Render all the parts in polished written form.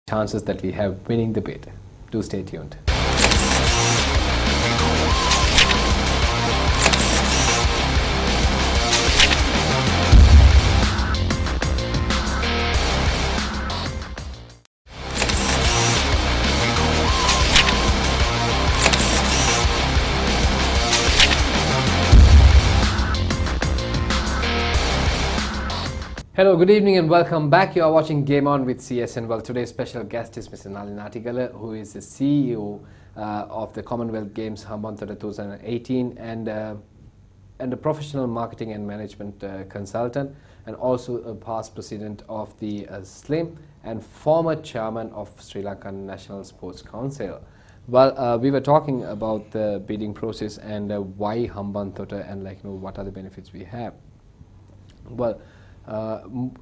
chances that we have winning the bid. Do stay tuned. Hello, good evening and welcome back. You are watching Game On with CS, and well, today's special guest is Mr. Nalin Attygalle, who is the CEO of the Commonwealth Games Hambantota 2018 and a professional marketing and management consultant, and also a past president of the SLIM and former chairman of Sri Lankan National Sports Council. Well, we were talking about the bidding process and why Hambantota and what are the benefits we have. Well,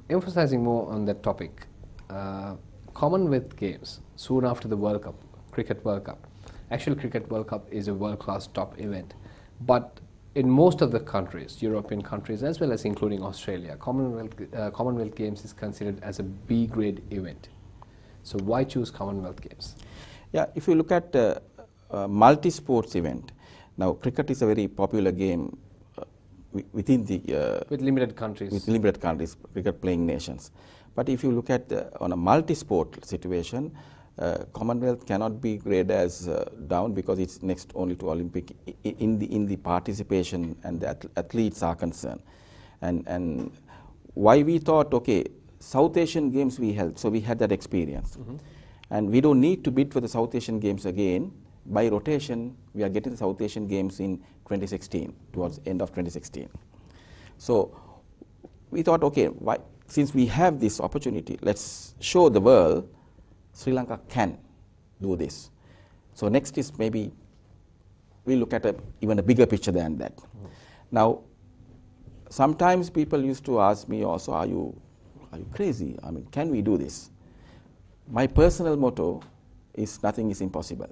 emphasizing more on that topic, Commonwealth Games, soon after the World Cup, Cricket World Cup. Actually, Cricket World Cup is a world-class top event. But in most of the countries, European countries as well as including Australia, Commonwealth Games is considered as a B-grade event. So why choose Commonwealth Games? Yeah, if you look at multi-sports event, now cricket is a very popular game within the with limited countries, cricket playing nations. But if you look at on a multi-sport situation, Commonwealth cannot be graded as down because it's next only to Olympic in the participation and the athletes are concerned. And why we thought, okay, South Asian Games we held, so we had that experience, and we don't need to bid for the South Asian Games again. By rotation, we are getting the South Asian Games in 2016, towards end of 2016. So we thought, okay, since we have this opportunity, let's show the world Sri Lanka can do this. So next is maybe we look at even a bigger picture than that. Now, sometimes people used to ask me also, are you crazy? I mean, can we do this? My personal motto is nothing is impossible.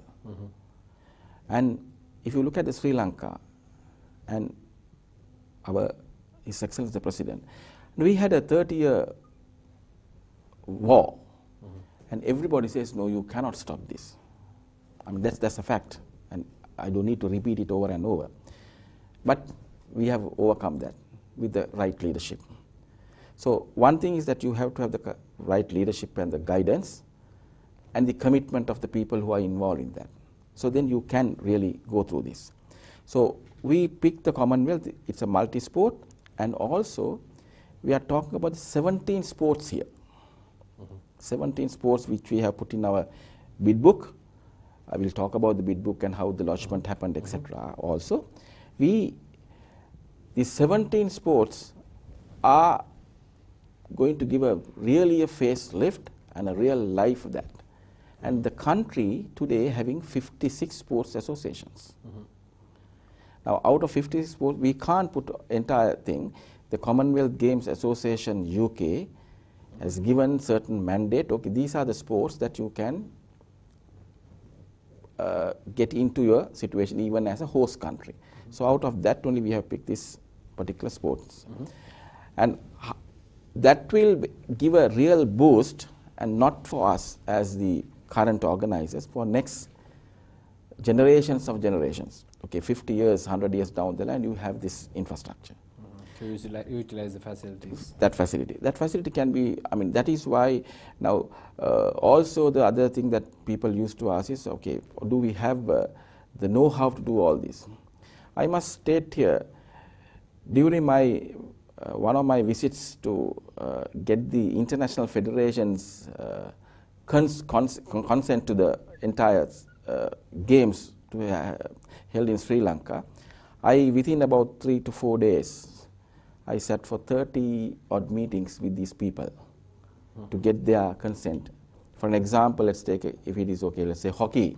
And if you look at the Sri Lanka and His Excellency the President, we had a 30-year war, and everybody says, no, you cannot stop this. I mean, that's a fact, and I don't need to repeat it over and over. But we have overcome that with the right leadership. So one thing is that you have to have the right leadership and the guidance and the commitment of the people who are involved in that. So then you can really go through this. So we picked the Commonwealth. It's a multi-sport, and also we are talking about 17 sports here. 17 sports which we have put in our bid book. I will talk about the bid book and how the lodgement happened, etc. Also, these 17 sports are going to give really a facelift and a real life of that. And the country today having 56 sports associations. Now, out of 56 sports, we can't put entire thing. The Commonwealth Games Association UK has given certain mandate. Okay, these are the sports that you can get into your situation even as a host country. So out of that only we have picked this particular sports. And that will give a real boost, and not for us as the current organizers, for next generations of generations. Okay, 50 years, 100 years down the line, you have this infrastructure. To utilize the facilities. That facility can be, I mean, that is why now also the other thing that people used to ask is, okay, do we have the know-how to do all this? I must state here, during my one of my visits to get the international federations consent to the entire games to be held in Sri Lanka, within about 3 to 4 days, I sat for 30 odd meetings with these people to get their consent. For an example, let's take, if it is okay, let's say hockey.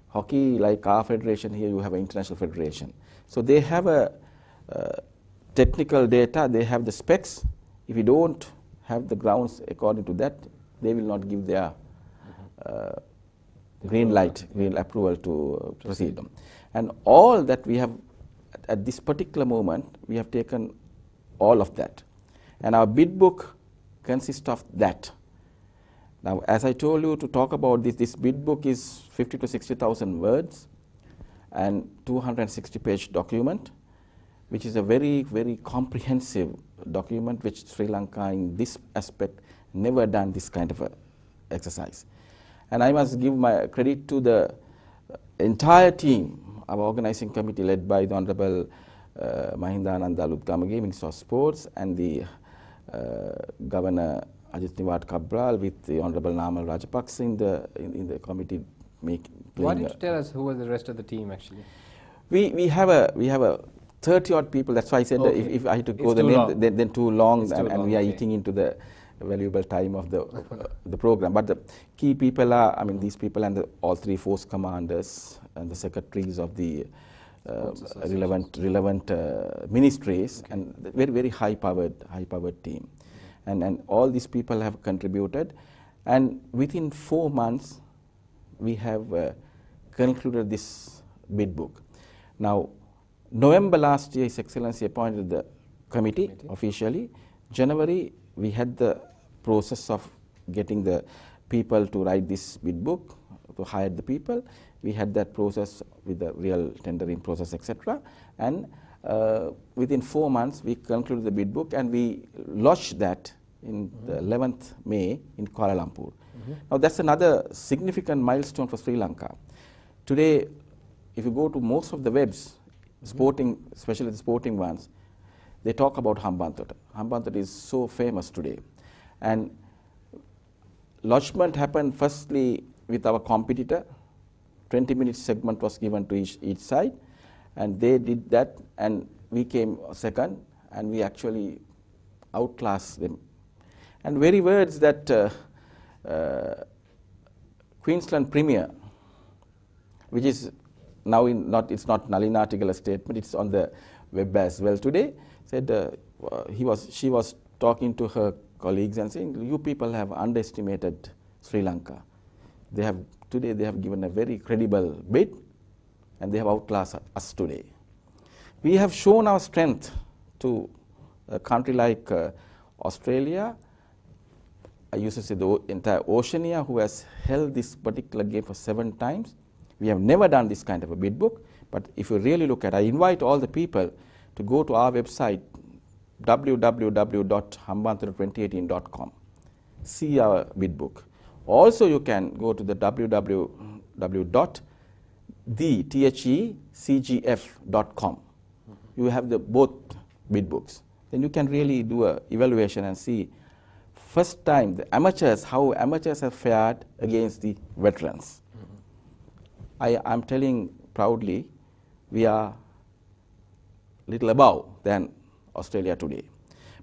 Hockey, like our federation here, you have an international federation. So they have a technical data, they have the specs. If you don't have the grounds according to that, they will not give their green light, green approval to proceed. And all that we have, at this particular moment, we have taken all of that. And our bid book consists of that. Now, as I told you, to talk about this bid book is 50 to 60,000 words and 260-page document, which is a very, very comprehensive document which Sri Lanka in this aspect never done this kind of a exercise. And I must give my credit to the entire team, our organizing committee led by the Honorable Mahindananda Alutgamage, Minister of Sports, and the Governor Ajit Niwat Cabral with the Honorable Namal Rajapaksa in the committee. Why didn't you tell us who was the rest of the team actually? We have a 30-odd people. That's why I said Okay. that if I had to It's go the too name, long. then too long, and long, we are okay. eating into the valuable time of the program. But the key people are, I mean, these people and all three force commanders and the secretaries of the relevant ministries, Okay. and very, very high-powered team. And all these people have contributed, and within 4 months we have concluded this bid book. Now, November last year, His Excellency appointed the committee officially. January, we had the process of getting the people to write this bid book, to hire the people. We had that process with the real tendering process, etc. And within 4 months, we concluded the bid book, and we lodged that in the 11th May in Kuala Lumpur. Now, that's another significant milestone for Sri Lanka. Today, if you go to most of the webs, sporting, especially the sporting ones, they talk about Hambantota. Hambantota is so famous today. And lodgement happened firstly with our competitor. 20-minute segment was given to each side, and they did that, and we came second, and we actually outclassed them. And very words that Queensland Premier, which is now it's not Nalin Attygalle statement, it's on the web as well today, said she was talking to her colleagues and saying, you people have underestimated Sri Lanka. Today they have given a very credible bid, and they have outclassed us today. We have shown our strength to a country like Australia. I used to say the entire Oceania, who has held this particular game for 7 times. We have never done this kind of a bid book, but if you really look at it, I invite all the people to go to our website, www.hambantota2018.com, see our bid book. Also, you can go to the www.thecgf.com. You have both bid books. Then you can really do an evaluation and see first time the amateurs, how amateurs have fared against the veterans. I'm telling proudly, we are little above than Australia today.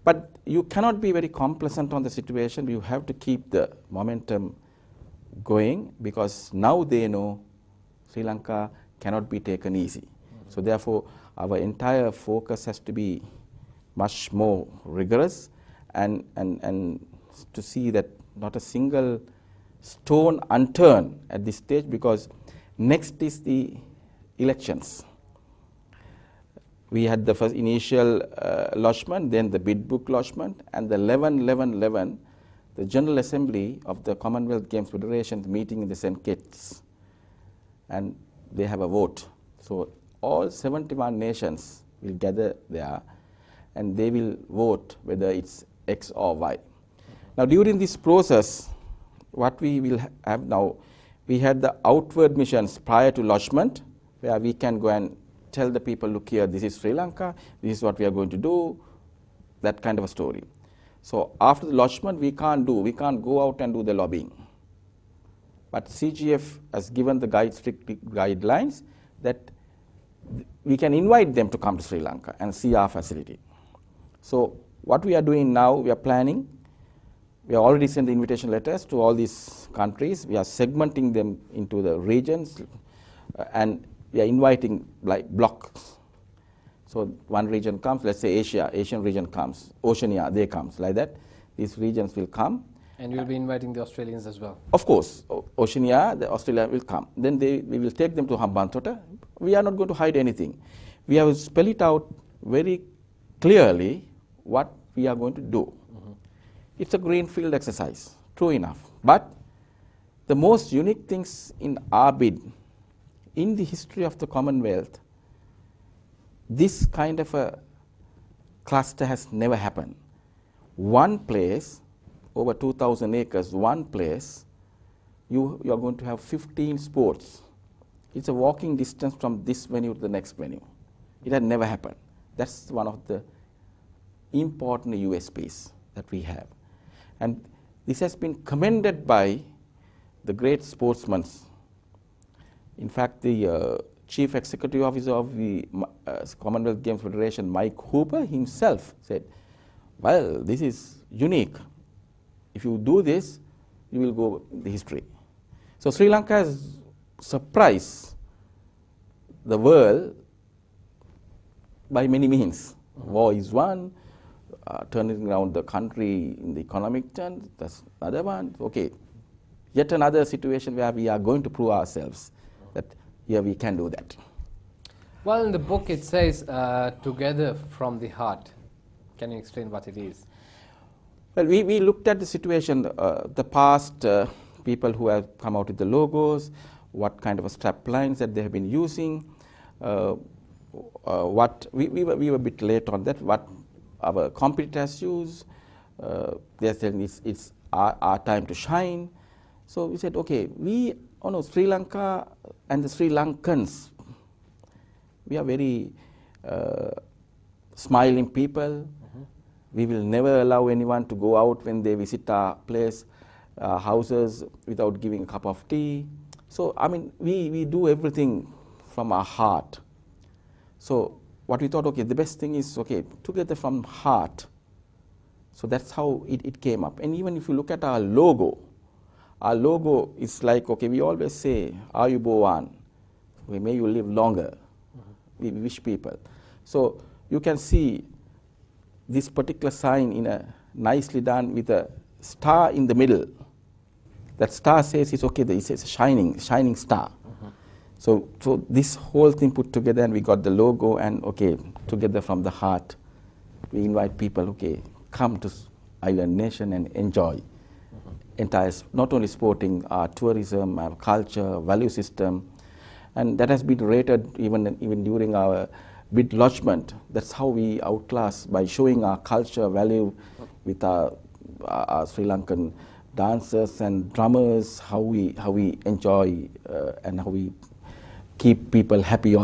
But you cannot be very complacent on the situation. You have to keep the momentum going, because now they know Sri Lanka cannot be taken easy. So therefore, our entire focus has to be much more rigorous, and to see that not a single stone unturned at this stage, because next is the elections. We had the first initial lodgement, then the bid book lodgement, and the 11-11-11, the General Assembly of the Commonwealth Games Federation meeting in the St. Kitts, and they have a vote. So all 71 nations will gather there, and they will vote whether it's X or Y. Now, during this process, what we will have now, we had the outward missions prior to lodgement, where we can go and tell the people, look here, this is Sri Lanka, this is what we are going to do, that kind of a story. So after the lodgement, we can't go out and do the lobbying. But CGF has given the strict guidelines that we can invite them to come to Sri Lanka and see our facility. So what we are doing now, we are planning. We have already sent the invitation letters to all these countries. We are segmenting them into the regions, and we are inviting like blocks. So one region comes, let's say Asia, Asian region comes, Oceania, they comes, like that. These regions will come. And you'll be inviting the Australians as well? Of course, Oceania, Australia will come. Then we will take them to Hambantota. We are not going to hide anything. We have spelled it out very clearly what we are going to do. It's a greenfield exercise, true enough. But the most unique things in our bid, in the history of the Commonwealth, this kind of a cluster has never happened. One place, over 2,000 acres, one place, you are going to have 15 sports. It's a walking distance from this venue to the next venue. It had never happened. That's one of the important USPs that we have. And this has been commended by the great sportsmen. In fact, the Chief Executive Officer of the Commonwealth Games Federation, Mike Hooper himself said, well, this is unique. If you do this, you will go in the history. So Sri Lanka has surprised the world by many means. War is one, turning around the country in the economic terms, that's another one. Okay, yet another situation where we are going to prove ourselves that here we can do that. Well, in the book it says, together from the heart. Can you explain what it is? Well, we looked at the situation, the past people who have come out with the logos, what kind of strap lines that they have been using, what we were a bit late on that, what our competitors use. They are saying it's our time to shine. So we said, okay, Sri Lanka and the Sri Lankans, we are very smiling people. We will never allow anyone to go out when they visit our place, houses, without giving a cup of tea. So, I mean, we do everything from our heart. So, what we thought, okay, the best thing is, okay, together from heart. So, that's how it came up. And even if you look at our logo is like, okay, we always say, Ayubowan, may you live longer. We wish people. So, you can see this particular sign in a nicely done with a star in the middle. That star says it's okay, it's a shining star. So this whole thing put together, and we got the logo, and okay, together from the heart, we invite people, okay, come to Island Nation and enjoy entire, not only sporting, our tourism, our culture, value system, and that has been rated even during our bid lodgement. That's how we outclass, by showing our culture, value with our Sri Lankan dancers and drummers, how we enjoy and how we keep people happy on